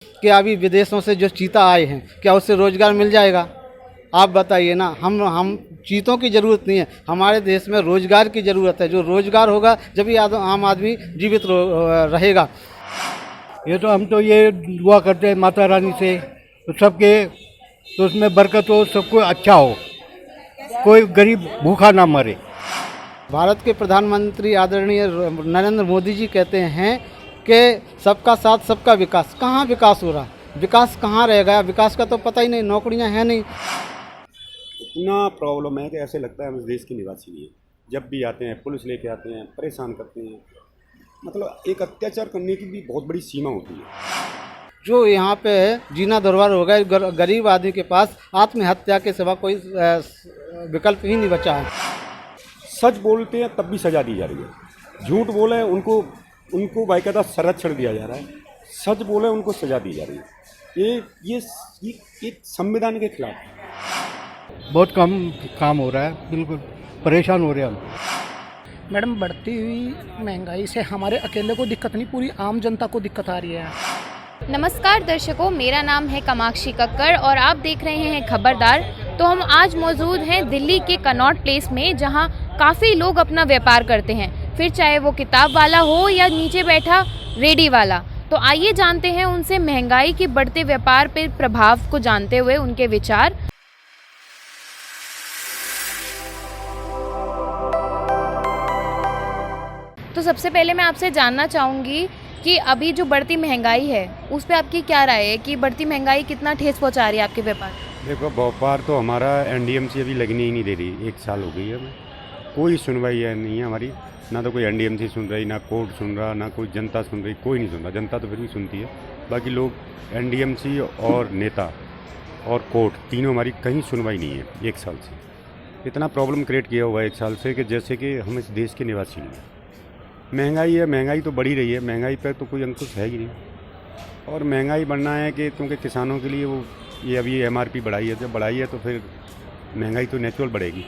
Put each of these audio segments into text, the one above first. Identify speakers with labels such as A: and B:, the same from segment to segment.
A: कि अभी विदेशों से जो चीता आए हैं, क्या उससे रोजगार मिल जाएगा? आप बताइए ना। हम चीतों की ज़रूरत नहीं है, हमारे देश में रोजगार की ज़रूरत है। जो रोजगार होगा जब ही आम आदमी जीवित रहेगा।
B: ये तो हम तो ये दुआ करते हैं माता रानी से, तो सबके, तो उसमें बरकत हो, सबको अच्छा हो, कोई गरीब भूखा ना मरे।
A: भारत के प्रधानमंत्री आदरणीय नरेंद्र मोदी जी कहते हैं कि सबका साथ सबका विकास। कहाँ विकास हो रहा? विकास कहाँ रह गया? विकास का तो पता ही नहीं, नौकरियां हैं नहीं।
C: इतना प्रॉब्लम है कि ऐसे लगता है हम इस देश के निवासी नहीं है। जब भी आते हैं पुलिस लेके आते हैं, परेशान करते हैं। मतलब एक अत्याचार करने की भी बहुत बड़ी सीमा होती है।
A: जो यहाँ पे जीना दुर्भर हो गया, गरीब आदमी के पास आत्महत्या के सिवा कोई विकल्प ही नहीं बचा है।
C: सच बोलते हैं तब भी सजा दी जा रही है, झूठ बोले उनको उनको बाकायदा संरक्षण दिया जा रहा है, सच बोले उनको सजा दी जा रही है। ये एक संविधान के खिलाफ है।
B: बहुत कम काम हो रहा है, बिल्कुल परेशान हो रहे हैं हम।
D: मैडम, बढ़ती हुई महंगाई से हमारे अकेले को दिक्कत नहीं, पूरी आम जनता को दिक्कत आ रही है।
E: नमस्कार दर्शकों, मेरा नाम है कामाक्षी कक्कड़ और आप देख रहे हैं खबरदार। तो हम आज मौजूद हैं दिल्ली के कनॉट प्लेस में, जहां काफ़ी लोग अपना व्यापार करते हैं, फिर चाहे वो किताब वाला हो या नीचे बैठा रेडी वाला। तो आइए जानते हैं उनसे महंगाई के बढ़ते व्यापार पर प्रभाव को जानते हुए उनके विचार। तो सबसे पहले मैं आपसे जानना चाहूँगी कि अभी जो बढ़ती महंगाई है उस पर आपकी क्या राय है कि बढ़ती महंगाई कितना ठेस पहुंचा रही है आपके व्यापार?
C: देखो, व्यापार तो हमारा एनडीएमसी अभी लगने ही नहीं दे रही। 1 साल हो गई है, हमें कोई सुनवाई है नहीं है हमारी। ना तो कोई एनडीएमसी सुन रही, ना कोर्ट सुन रहा, ना कोई जनता सुन रही, कोई नहीं सुन रहा। जनता तो फिर भी सुनती है, बाकी लोग एनडीएमसी और नेता और कोर्ट तीनों हमारी कहीं सुनवाई नहीं है 1 साल से। इतना प्रॉब्लम क्रिएट किया हुआ है 1 साल से कि जैसे कि हम इस देश के निवासी नहीं हैं। महंगाई है, महंगाई तो बढ़ी रही है, महंगाई पर तो कोई अंकुश है ही नहीं। और महंगाई बढ़ना है कि क्योंकि किसानों के लिए वो ये अभी एमआरपी बढ़ाई है, जब बढ़ाई है तो फिर महंगाई तो नेचुरल बढ़ेगी।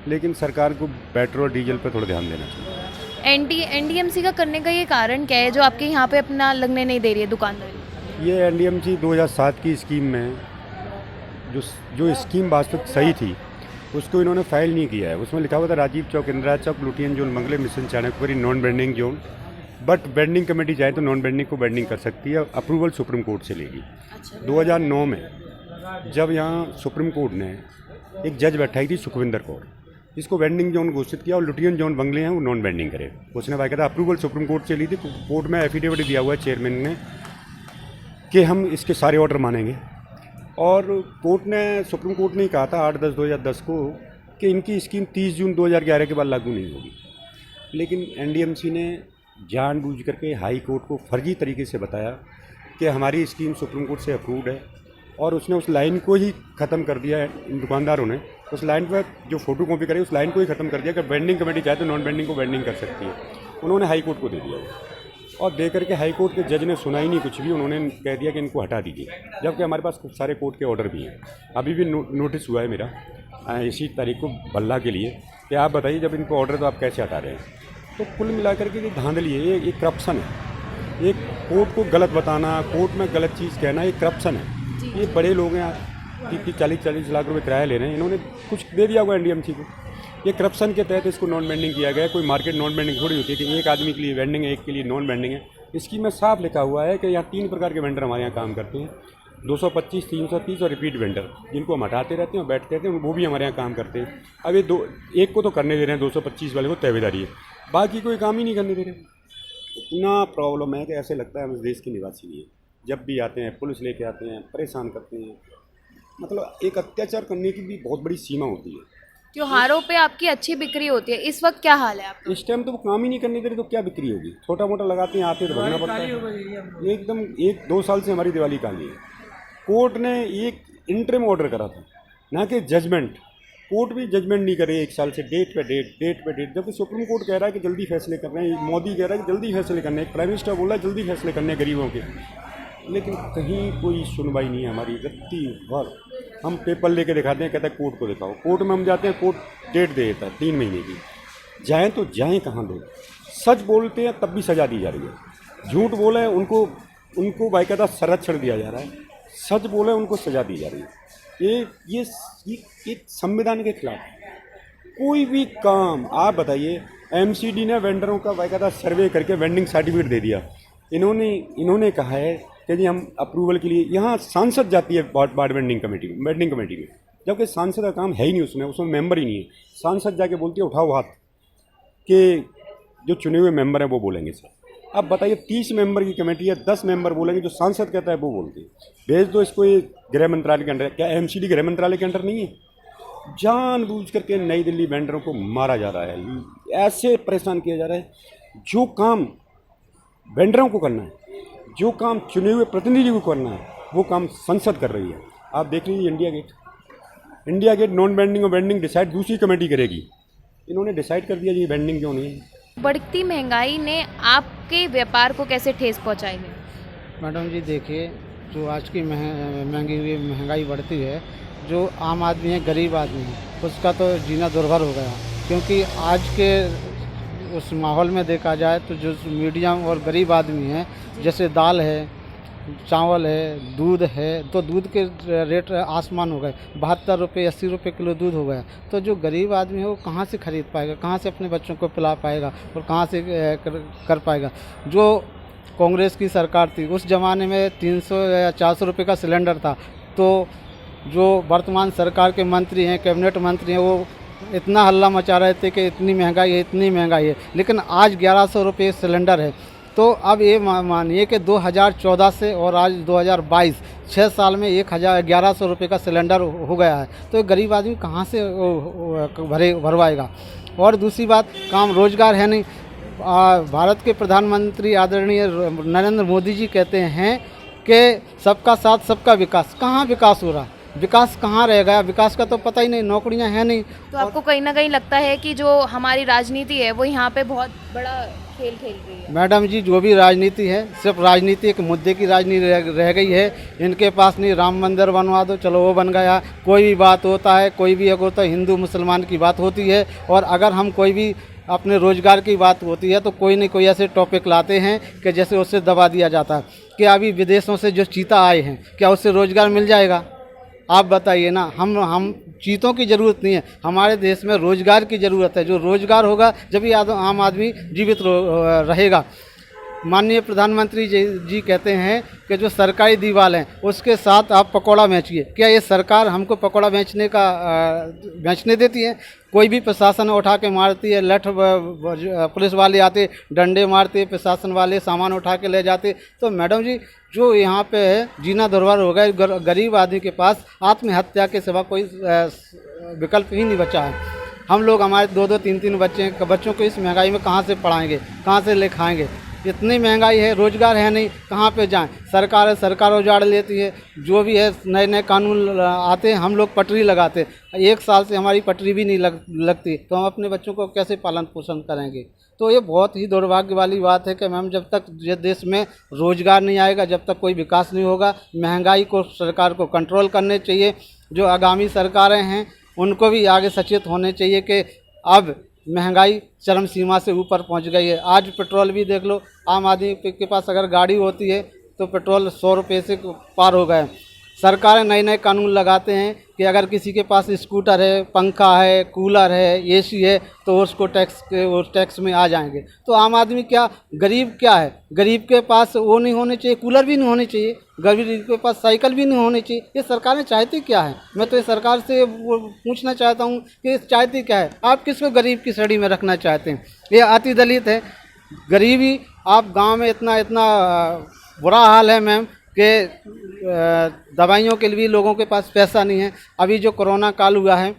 C: लेकिन सरकार को पेट्रोल डीजल पर थोड़ा ध्यान देना चाहिए।
E: एनडीएमसी का करने का ये कारण क्या है जो आपके यहाँ पे अपना लगने नहीं दे रही है दुकानदारी?
C: ये एनडीएमसी 2007 की स्कीम में जो स्कीम वास्तविक सही थी उसको इन्होंने फाइल नहीं किया है। उसमें लिखा हुआ था राजीव चौक, इंदिरा चौक, लुटियन जोन, मंगले, mission Chanakyapuri non bending zone. But bending committee चाहे तो नॉन बेंडिंग को बेंडिंग कर सकती है, अप्रूवल सुप्रीम कोर्ट से लेगी। 2009 में जब यहाँ सुप्रीम कोर्ट ने एक जज बैठाई थी सुखविंदर कौर, इसको बेंडिंग जोन घोषित किया और लुटियन जोन बंगले हैं वो नॉन बेंडिंग करे। उसने बाकायदा अप्रूवल सुप्रीम कोर्ट से ली थी। कोर्ट में एफिडेविट दिया हुआ है चेयरमैन ने कि हम इसके सारे ऑर्डर मानेंगे। और कोर्ट ने, सुप्रीम कोर्ट ने कहा था 8/10/2010 को कि इनकी स्कीम 30 जून 2011 के बाद लागू नहीं होगी। लेकिन एनडीएमसी ने जानबूझ करके हाई कोर्ट को फर्जी तरीके से बताया कि हमारी स्कीम सुप्रीम कोर्ट से अप्रूव्ड है, और उसने उस लाइन को ही ख़त्म कर दिया है। इन दुकानदारों ने उस लाइन पर जो फोटो कॉपी करी उस लाइन को ही ख़त्म कर दिया कि बेंडिंग कमेटी चाहे तो नॉन बेंडिंग को बेंडिंग कर सकती है। उन्होंने हाई कोर्ट को दे दिया और दे करके हाई कोर्ट के जज ने सुना ही नहीं कुछ भी। उन्होंने कह दिया कि इनको हटा दीजिए, जबकि हमारे पास खूब सारे कोर्ट के ऑर्डर भी हैं। अभी भी नोटिस हुआ है मेरा इसी तारीख को बल्ला के लिए कि आप बताइए जब इनको ऑर्डर तो आप कैसे हटा रहे हैं। तो कुल मिलाकर के ये धांधली है, ये करप्शन है। एक कोर्ट को गलत बताना, कोर्ट में गलत चीज़ कहना, ये करप्शन है। ये बड़े लोग हैं, 30-40 लाख रुपए किराया ले रहे हैं, इन्होंने कुछ दे दिया हुआ एनडीएमसी को। ये करप्शन के तहत इसको नॉन बेंडिंग किया गया है। कोई मार्केट नॉन बेंडिंग थोड़ी होती है कि एक आदमी के लिए वेंडिंग है, एक के लिए नॉन बेंडिंग है। स्कीम में साफ लिखा हुआ है कि यहाँ 3 प्रकार के वेंडर हमारे यहाँ काम करते हैं, 225, 330 और रिपीट वेंडर, जिनको हम हटाते रहते हैं और बैठते रहते हैं, वो भी हमारे यहाँ काम करते हैं। अब ये एक को तो करने दे रहे हैं, 225 वाले को तयबेदारी है, बाकी कोई काम ही नहीं करने दे रहे। इतना प्रॉब्लम है कि ऐसे लगता है हम इस देश के निवासी नहीं है। जब भी आते हैं पुलिस लेके आते हैं, परेशान करते हैं। मतलब एक अत्याचार करने की भी बहुत बड़ी सीमा होती है।
E: त्योहारों पे आपकी अच्छी बिक्री होती है, इस वक्त क्या हाल है आपका?
C: इस टाइम तो वो काम ही नहीं करने दे रहे, तो क्या बिक्री होगी? छोटा मोटा लगाते हैं, आते तो भरना पड़ता है। एकदम 1-2 साल से हमारी दिवाली काली है। कोर्ट ने एक इंटरिम ऑर्डर करा था, ना कि जजमेंट। कोर्ट भी जजमेंट नहीं करे 1 साल से, डेट पे डेट, जबकि सुप्रीम कोर्ट कह रहा है कि जल्दी फैसले कर रहे हैं, मोदी कह रहा है कि जल्दी फैसले करने, प्राइम मिनिस्टर बोल रहा है जल्दी फैसले करने गरीबों के। लेकिन कहीं कोई सुनवाई नहीं है हमारी। रत्ती भर हम पेपर लेके दिखाते हैं, कहते हैं कोर्ट को दिखाओ। कोर्ट में हम जाते हैं, कोर्ट डेट दे देता है 3 महीने की। जाएँ तो जाएँ कहाँ लोग? सच बोलते हैं तब भी सजा दी जा रही है, झूठ बोले उनको उनको बाकायदा संरक्षण दिया जा रहा है, सच बोले उनको सजा दी जा रही है। ये संविधान के खिलाफ है। कोई भी काम आप बताइए, एमसीडी ने वेंडरों का बाकायदा सर्वे करके वेंडिंग सर्टिफिकेट दे दिया। इन्होंने कहा है कि जी हम अप्रूवल के लिए, यहाँ सांसद जाती है वार्ड वेंडिंग कमेटी में, जबकि सांसद का काम है ही नहीं, उसमें मेंबर ही नहीं है। सांसद जाके बोलती है उठाओ हाथ कि जो चुने हुए मेंबर हैं वो बोलेंगे सर। अब बताइए 30 मेंबर की कमेटी है, 10 मेंबर बोलेंगे, जो सांसद कहता है वो बोलते हैं। भेज दो इसको ये गृह मंत्रालय के अंडर। क्या एमसीडी गृह मंत्रालय के अंडर नहीं है? जानबूझ करके नई दिल्ली वेंडरों को मारा जा रहा है, ऐसे परेशान किया जा रहा है। जो काम वेंडरों को करना है, जो काम चुने हुए प्रतिनिधि को करना है, वो काम संसद कर रही है। आप देख लीजिए इंडिया गेट नॉन वेंडिंग और वेंडिंग डिसाइड दूसरी कमेटी करेगी। इन्होंने डिसाइड कर दिया जी वेंडिंग क्यों नहीं है।
E: बढ़ती महंगाई ने आपके व्यापार को कैसे ठेस पहुंचाई है?
A: मैडम जी देखिए, जो आज की महंगाई बढ़ती है, जो आम आदमी है, गरीब आदमी है, उसका तो जीना दुर्भर हो गया। क्योंकि आज के उस माहौल में देखा जाए तो जो मीडियम और गरीब आदमी हैं, जैसे दाल है, चावल है, दूध है, तो दूध के रेट आसमान हो गए। 72 रुपये 80 रुपये किलो दूध हो गया। तो जो गरीब आदमी है वो कहाँ से खरीद पाएगा, कहाँ से अपने बच्चों को पिला पाएगा और कहाँ से कर पाएगा। जो कांग्रेस की सरकार थी उस ज़माने में 300 या 400 रुपये का सिलेंडर था। तो जो वर्तमान सरकार के मंत्री हैं, कैबिनेट मंत्री हैं, वो इतना हल्ला मचा रहे थे कि इतनी महंगाई है, इतनी महंगाई है, लेकिन आज 1100 रुपये सिलेंडर है। तो अब ये मानिए कि 2014 से और आज 2022 6 साल में 1100 रुपये का सिलेंडर हो गया है। तो गरीब आदमी कहाँ से भरवाएगा। और दूसरी बात, काम रोजगार है नहीं। भारत के प्रधानमंत्री आदरणीय नरेंद्र मोदी जी कहते हैं कि सबका साथ सबका विकास। कहाँ विकास हो रहा है? विकास कहाँ रह गया? विकास का तो पता ही नहीं, नौकरियां हैं नहीं।
E: तो आपको कहीं ना कहीं लगता है कि जो हमारी राजनीति है वो यहाँ पे बहुत बड़ा खेल खेल रही है? मैडम जी, जो भी राजनीति है सिर्फ राजनीति, एक मुद्दे की राजनीति रह गई है। इनके पास नहीं, राम मंदिर बनवा दो, चलो वो बन गया। कोई भी बात होता है, कोई भी अगर होता है, हिंदू मुसलमान की बात होती है। और अगर हम कोई भी अपने रोजगार की बात होती है तो कोई नहीं कोई ऐसे टॉपिक लाते हैं कि जैसे उससे दबा दिया जाता है। कि अभी विदेशों से जो चीता आए हैं, क्या उससे रोजगार मिल जाएगा? आप बताइए ना। हम चीतों की ज़रूरत नहीं है, हमारे देश में रोज़गार की ज़रूरत है। जो रोज़गार होगा जब ही आम आदमी जीवित रहेगा। माननीय प्रधानमंत्री जी कहते हैं कि जो सरकारी दीवार हैं उसके साथ आप पकौड़ा बेचिए। क्या ये सरकार हमको पकौड़ा बेचने देती है? कोई भी प्रशासन उठा के मारती है, पुलिस वाले आते डंडे मारते, प्रशासन वाले सामान उठा के ले जाते। तो मैडम जी, जो यहाँ पे है जीना दुर्भर हो गया। गरीब आदमी के पास आत्महत्या के सिवा कोई विकल्प ही नहीं बचा है। हम लोग, हमारे 2-2 3-3 बच्चों को इस महंगाई में कहाँ से पढ़ाएंगे, कहाँ से लिखाएंगे? इतनी महंगाई है, रोजगार है नहीं, कहाँ पे जाएं? सरकार उजाड़ लेती है। जो भी है नए कानून आते हैं, हम लोग पटरी लगाते। 1 साल से हमारी पटरी भी नहीं लगती, तो हम अपने बच्चों को कैसे पालन पोषण करेंगे? तो ये बहुत ही दुर्भाग्य वाली बात है कि मैम, जब तक देश में रोजगार नहीं आएगा, जब तक कोई विकास नहीं होगा। महंगाई को सरकार को कंट्रोल करने चाहिए। जो आगामी सरकारें हैं उनको भी आगे सचेत होने चाहिए कि अब महंगाई चरम सीमा से ऊपर पहुंच गई है। आज पेट्रोल भी देख लो, आम आदमी के पास अगर गाड़ी होती है तो पेट्रोल 100 रुपये से पार हो गए। सरकारें नए कानून लगाते हैं कि अगर किसी के पास स्कूटर है, पंखा है, कूलर है, एसी है, तो उसको टैक्स में आ जाएंगे। तो आम आदमी क्या, गरीब क्या है? गरीब के पास वो नहीं होने चाहिए, कूलर भी नहीं होने चाहिए, गरीब के पास साइकिल भी नहीं होनी चाहिए। ये सरकारें चाहती क्या है? मैं तो ये सरकार से पूछना चाहता हूँ कि चाहती क्या है? आप किसको गरीब की श्रेणी में रखना चाहते हैं? ये अति दलित है, गरीबी। आप गाँव में इतना बुरा हाल है मैम कि दवाइयों के लिए भी लोगों के पास पैसा नहीं है। अभी जो कोरोना काल हुआ है,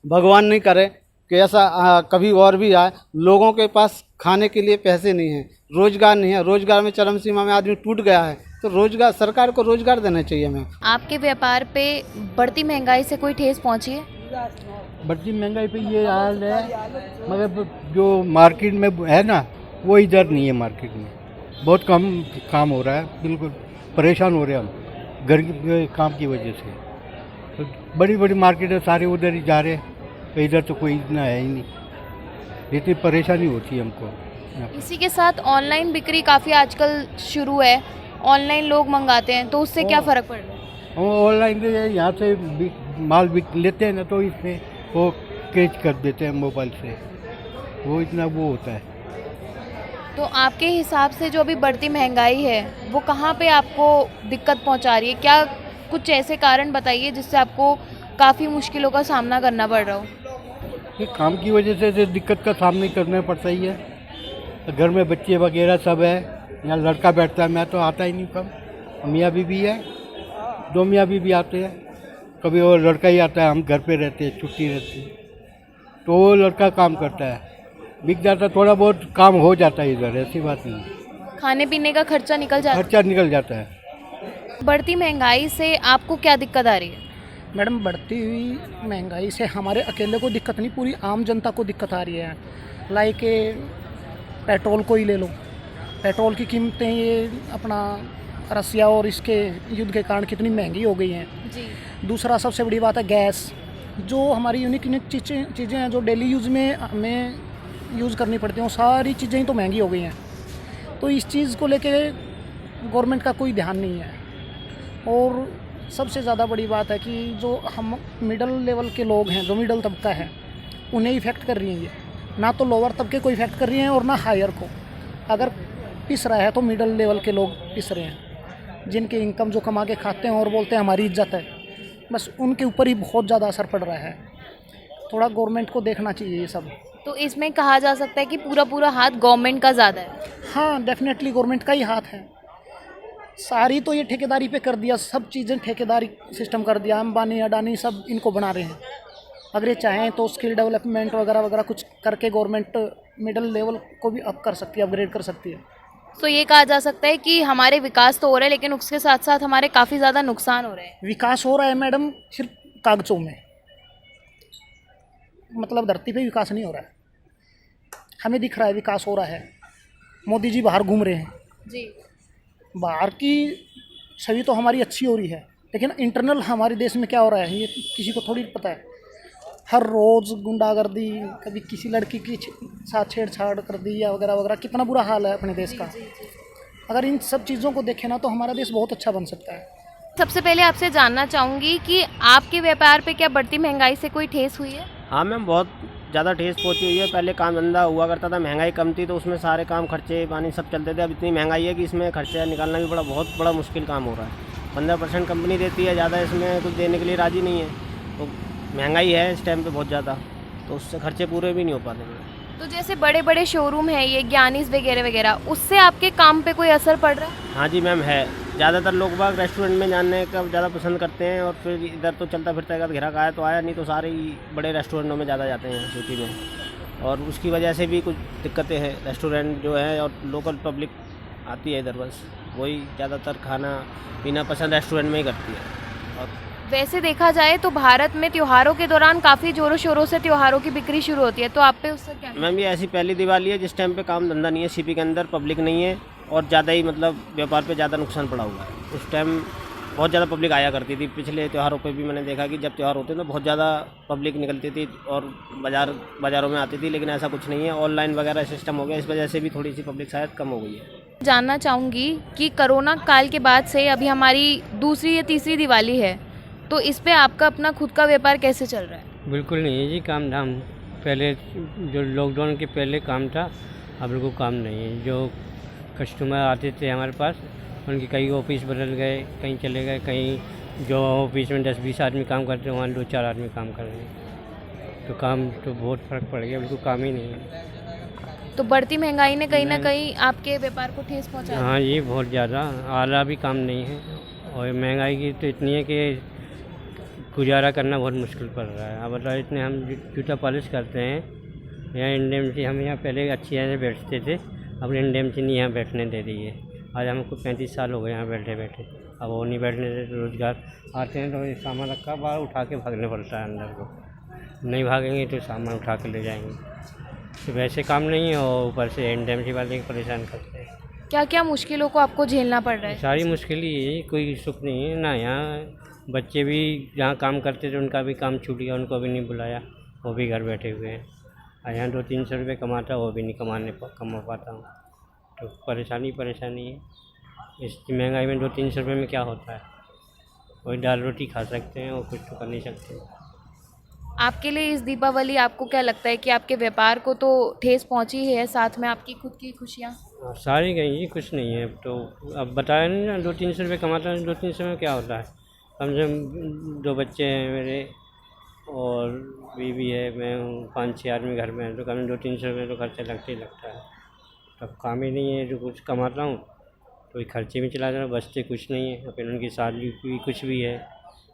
E: भगवान नहीं करे कि ऐसा कभी और भी आए, लोगों के पास खाने के लिए पैसे नहीं हैं, रोजगार नहीं है। रोजगार में चरम सीमा में आदमी टूट गया है। तो रोजगार, सरकार को रोजगार देना चाहिए। मैम, आपके व्यापार पे बढ़ती महंगाई से कोई ठेस पहुँची है?
B: बढ़ती महंगाई पे ये हाल है, मगर जो मार्केट में है ना, वो इधर नहीं है। मार्केट में बहुत कम काम हो रहा है, बिल्कुल परेशान हो रहे हैं हम घर के काम की वजह से। तो बड़ी बड़ी मार्केट है, सारे उधर ही जा रहे हैं, तो इधर तो कोई इतना है ही नहीं। इतनी परेशानी होती है हमको।
E: इसी के साथ ऑनलाइन बिक्री काफ़ी आजकल शुरू है ऑनलाइन लोग मंगाते हैं तो उससे क्या फ़र्क पड़ रहा है?
B: हम ऑनलाइन से यहाँ से माल बिक लेते हैं ना, तो इसमें वो कैच कर देते हैं मोबाइल से, वो इतना वो होता है।
E: तो आपके हिसाब से जो अभी बढ़ती महंगाई है वो कहाँ पे आपको दिक्कत पहुँचा रही है? क्या कुछ ऐसे कारण बताइए जिससे आपको काफ़ी मुश्किलों का सामना करना पड़ रहा हो?
B: ये काम की वजह से दिक्कत का सामना करना पड़ता ही है। घर में बच्चे वगैरह सब है, यहाँ लड़का बैठता है, मैं तो आता ही नहीं कम। मियाँ बीवी है, 2 मियाँ बीवी आते हैं, कभी वो लड़का ही आता है, हम घर पे रहते हैं, छुट्टी रहती है तो वो लड़का काम करता है, बिक जाता, थोड़ा बहुत काम हो जाता है इधर, ऐसी बात नहीं है।
E: खाने पीने का खर्चा निकल जाता
B: खर्चा निकल जाता है।
E: है। बढ़ती महंगाई से आपको क्या दिक्कत आ रही है?
D: मैडम, बढ़ती हुई महंगाई से हमारे अकेले को दिक्कत नहीं, पूरी आम जनता को दिक्कत आ रही है। लाइक पेट्रोल को ही ले लो, पेट्रोल की कीमतें ये अपना रसिया और इसके युद्ध के कारण कितनी महंगी हो गई हैं।
E: जी।
D: दूसरा सबसे बड़ी बात है गैस, जो हमारी यूनिक चीज़ें हैं जो डेली यूज़ में हमें यूज़ करनी पड़ती हैं, वो सारी चीज़ें ही तो महंगी हो गई हैं। तो इस चीज़ को लेके गवर्नमेंट का कोई ध्यान नहीं है। और सबसे ज़्यादा बड़ी बात है कि जो हम मिडिल लेवल के लोग हैं, जो मिडिल तबका है, उन्हें इफ़ेक्ट कर रही हैं ये, ना तो लोअर तबके को इफ़ेक्ट कर रही हैं और ना हायर को। अगर पिस रहा है तो मिडिल लेवल के लोग पिस रहे हैं, जिनके इनकम जो कमा के खाते हैं और बोलते हैं हमारी इज्जत है, बस उनके ऊपर ही बहुत ज़्यादा असर पड़ रहा है। थोड़ा गवर्नमेंट को देखना चाहिए ये सब।
E: तो इसमें कहा जा सकता है कि पूरा हाथ गवर्नमेंट का ज़्यादा है।
D: हाँ, डेफिनेटली गवर्नमेंट का ही हाथ है। सारी तो ये ठेकेदारी पे कर दिया, सब चीज़ें ठेकेदारी सिस्टम कर दिया, अंबानी अडानी सब इनको बना रहे हैं। अगर ये चाहें तो स्किल डेवलपमेंट वगैरह वगैरह कुछ करके गवर्नमेंट मिडिल लेवल को भी अप कर सकती है, अपग्रेड कर सकती है।
E: तो ये कहा जा सकता है कि हमारे विकास तो हो रहा है लेकिन उसके साथ साथ हमारे काफ़ी ज़्यादा नुकसान हो रहे हैं।
D: विकास हो रहा है मैडम, सिर्फ कागजों में, मतलब धरती पे विकास नहीं हो रहा है। हमें दिख रहा है विकास हो रहा है, मोदी जी बाहर घूम रहे हैं,
E: जी।
D: बाहर की छवि तो हमारी अच्छी हो रही है, लेकिन इंटरनल हमारे देश में क्या हो रहा है ये किसी को थोड़ी पता है। हर रोज़ गुंडागर्दी, कभी किसी लड़की की साथ छेड़छाड़ कर दी या वगैरह वगैरह, कितना बुरा हाल है अपने देश का। अगर इन सब चीज़ों को देखें ना तो हमारा देश बहुत अच्छा बन सकता है।
E: सबसे पहले आपसे जानना चाहूँगी कि आपके व्यापार पे क्या बढ़ती महंगाई से कोई ठेस हुई है?
F: हाँ मैम, बहुत ज़्यादा ठेस पहुँची हुई है। पहले काम धंधा हुआ करता था, महंगाई कम थी तो उसमें सारे काम खर्चे पानी सब चलते थे। अब इतनी महंगाई है कि इसमें खर्चा निकालना भी बहुत बड़ा मुश्किल काम हो रहा है। 15% कंपनी देती है, ज़्यादा इसमें कुछ देने के लिए राज़ी नहीं है। तो महंगाई है इस टाइम पे बहुत ज़्यादा, तो उससे खर्चे पूरे भी नहीं हो पाते हैं।
E: तो जैसे बड़े बड़े शोरूम है ये ज्ञानीज वगैरह वगैरह, उससे आपके काम पे कोई असर पड़ रहा है?
F: हाँ जी मैम, है। ज़्यादातर लोग बाग रेस्टोरेंट में जाने का ज़्यादा पसंद करते हैं, और फिर इधर तो चलता फिरता है, ग्राहक आया तो आया, नहीं तो सारे ही बड़े रेस्टोरेंटों में ज़्यादा जाते हैं सिटी में। और उसकी वजह से भी कुछ दिक्कतें हैं। रेस्टोरेंट जो है और लोकल पब्लिक आती है इधर, बस वही ज़्यादातर खाना पीना पसंद रेस्टोरेंट में ही करती है। और
E: वैसे देखा जाए तो भारत में त्योहारों के दौरान काफ़ी ज़ोरों शोरों से त्योहारों की बिक्री शुरू होती है, तो आप पे उससे क्या?
F: मैम, ये ऐसी पहली दिवाली है जिस टाइम पे काम धंधा नहीं है, सीपी के अंदर पब्लिक नहीं है और ज़्यादा ही मतलब व्यापार पे ज़्यादा नुकसान पड़ा हुआ है। उस टाइम बहुत ज़्यादा पब्लिक आया करती थी। पिछले त्योहारों पे भी मैंने देखा कि जब त्यौहार होते थे तो बहुत ज़्यादा पब्लिक निकलती थी और बाज़ारों में आती थी, लेकिन ऐसा कुछ नहीं है। ऑनलाइन वगैरह सिस्टम हो गया, इस वजह से भी थोड़ी सी पब्लिक शायद कम हो गई है।
E: जानना चाहूँगी कि कोरोना काल के बाद से अभी हमारी दूसरी या तीसरी दिवाली है, तो इस पे आपका अपना खुद का व्यापार कैसे चल रहा है?
G: बिल्कुल नहीं है जी, काम धाम पहले जो लॉकडाउन के पहले काम था, अब बिल्कुल काम नहीं है। जो कस्टमर आते थे हमारे पास, उनके कई ऑफिस बदल गए, कहीं चले गए, कहीं जो ऑफिस में 10-20 आदमी काम करते हैं वहाँ 2-4 आदमी काम कर रहे हैं। तो काम तो बहुत फ़र्क पड़ गया, बिल्कुल काम ही नहीं है।
E: तो बढ़ती महंगाई ने कहीं ना कहीं आपके व्यापार को ठेस पहुँचा?
G: हाँ ये बहुत ज़्यादा, आला भी काम नहीं है और महंगाई की तो इतनी है कि गुजारा करना बहुत मुश्किल पड़ रहा है। अब बताओ, इतने हम जूता पॉलिश करते हैं यहाँ इंडेमसी, हम यहाँ पहले अच्छी यहाँ बैठते थे, अब इंडेमसी नहीं यहाँ बैठने दे रही है। आज हमको 35 साल हो गए यहाँ बैठे बैठे, अब वो नहीं बैठने देते। रोज़गार आते हैं तो ये सामान रखा बाहर उठा के भागने पड़ता है अंदर को, नहीं भागेंगे तो सामान उठा के ले जाएंगे। तो वैसे काम नहीं है और ऊपर से इंडेमसी वाले परेशान करते हैं।
E: क्या क्या मुश्किलों को आपको झेलना पड़ रहा है?
G: सारी मुश्किल ही है, कोई सुख नहीं है ना। यहाँ बच्चे भी जहाँ काम करते थे उनका भी काम छूट गया, उनको भी नहीं बुलाया, वो भी घर बैठे हुए हैं। और यहाँ 200-300 रुपये कमाता, वो भी नहीं कमा पाता हूँ। तो परेशानी है, इसकी महंगाई में 200-300 रुपये में क्या होता है? वही दाल रोटी खा सकते हैं और कुछ तो कर नहीं सकते।
E: आपके लिए इस दीपावली आपको क्या लगता है कि आपके व्यापार को तो ठेस पहुंची है, साथ में आपकी खुद की खुशियाँ?
G: सारी गई जी, कुछ नहीं है अब तो। अब बताया नहीं ना, 200-300 रुपये कमाता है, 200-300 में क्या होता है? कम से कम 2 बच्चे हैं मेरे और बीवी है, मैं हूँ, 5-6 आदमी घर में हैं, तो कम से 200-300 रुपये तो खर्चा लगता ही लगता है। तब काम ही नहीं है, जो कुछ कमाता हूँ तो वही खर्चे में चला जा रहा, बचते कुछ नहीं है। फिर उनकी शादी भी कुछ भी है,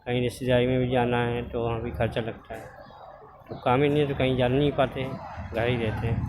G: कहीं रिश्तेदारी में भी जाना है तो वहाँ भी खर्चा लगता है। तो काम ही नहीं है तो कहीं जा नहीं पाते हैं, घर ही रहते हैं।